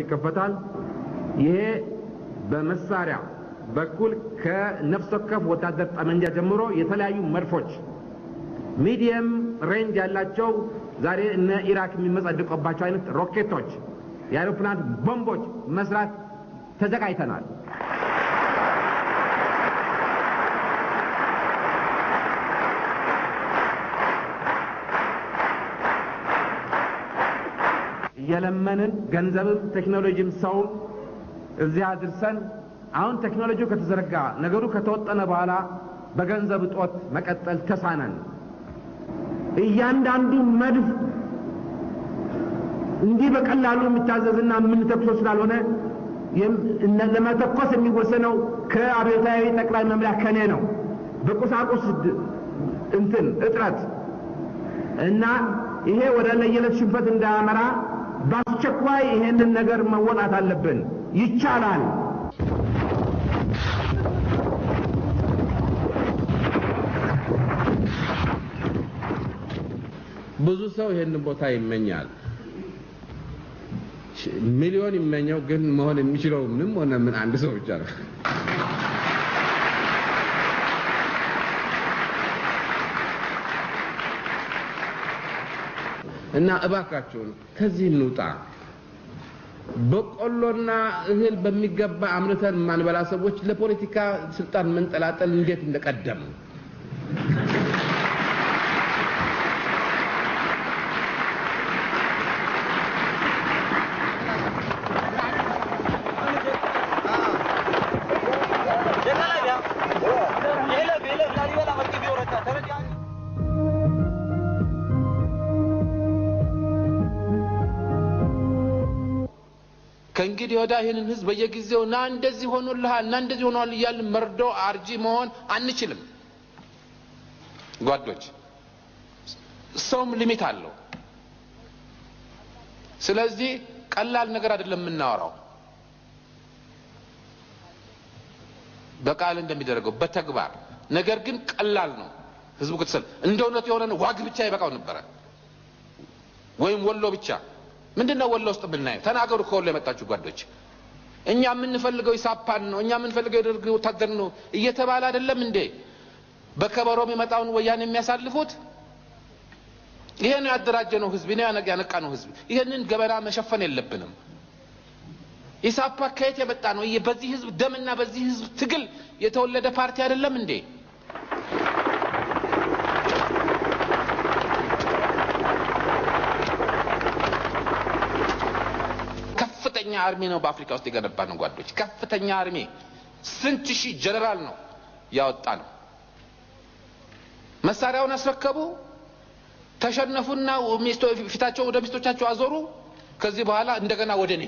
ይከፈታል ይሄ በመሳሪያ በኩል ከነፍስ ወከፍ ወታደር ጠመንጃ ጀምሮ የተለያዩ መድፎች ሚዲየም ሬንጅ ያላቸው ዛሬ እነ ኢራቅ የሚመጻደቁባቸው አይነት ሮኬቶች የአውሮፕላን ቦምቦች መስራት ተዘጋጅተናል የለመንን ገንዘብም ቴክኖሎጂም ሰው እዚያ አድርሰን አሁን ቴክኖሎጂው ከተዘረጋ ነገሩ ከተወጠነ በኋላ በገንዘብ ጦት መቀጠል ተሳነን እያንዳንዱ መድፍ እንዲህ በቀላሉ የሚታዘዝና ምን ተኩሶ ስላልሆነ ለማተኮስ የሚወሰነው ከአብዮታዊ ጠቅላይ መምሪያ ከኔ ነው በቁሳቁስ እንትን እጥረት እና ይሄ ወደ ለየለት ሽንፈት እንዳያመራ ባስቸኳይ ይሄንን ነገር መወጣት አለብን ይቻላል ብዙ ሰው ይሄንን ቦታ ይመኛል ሚሊዮን ይመኛው ግን መሆን የሚችለው ምንም ሆነ ምን አንድ ሰው ብቻ ነው እና እባካችሁ ከዚህ እንውጣ በቆሎና እህል በሚገባ አምርተን ማንበላ ሰዎች ለፖለቲካ ስልጣን መንጠላጠል እንዴት እንደቀደም ከእንግዲህ ወዲያ ይሄንን ህዝብ በየጊዜው ና እንደዚህ ሆኖልሃል ና እንደዚህ ሆኗል ይያል መርዶ አርጂ መሆን አንችልም ጓዶች ሰውም ሊሚት አለው ስለዚህ ቀላል ነገር አይደለም የምናወራው በቃል እንደሚደረገው በተግባር ነገር ግን ቀላል ነው ህዝቡ ከተሰል እንደውነት የሆነ ዋግ ብቻ ይበቃው ነበር ወይም ወሎ ብቻ ምንድነው ወሎ ውስጥ ብናየው ተናገሩ ከወሎ የመጣችሁ ጓዶች እኛ የምንፈልገው ይሳፓን ነው እኛ የምንፈልገው የደርግ ወታደር ነው እየተባለ አይደለም እንዴ በከበሮ የሚመጣውን ወያን የሚያሳልፉት ይሄ ነው ያደራጀነው ህዝብ ነው ያነቃነው ህዝብ ይሄንን ገበራ መሸፈን የለብንም ይሳፓ ከየት የመጣ ነው በዚህ ህዝብ ደምና በዚህ ህዝብ ትግል የተወለደ ፓርቲ አይደለም እንዴ ከፍተኛ አርሚ ነው በአፍሪካ ውስጥ የገነባ ነው ጓዶች ከፍተኛ አርሚ ስንት ሺህ ጀነራል ነው ያወጣ ነው መሳሪያውን አስረከቡ ተሸነፉና ፊታቸው ወደ ሚስቶቻቸው አዞሩ ከዚህ በኋላ እንደገና ወደኔ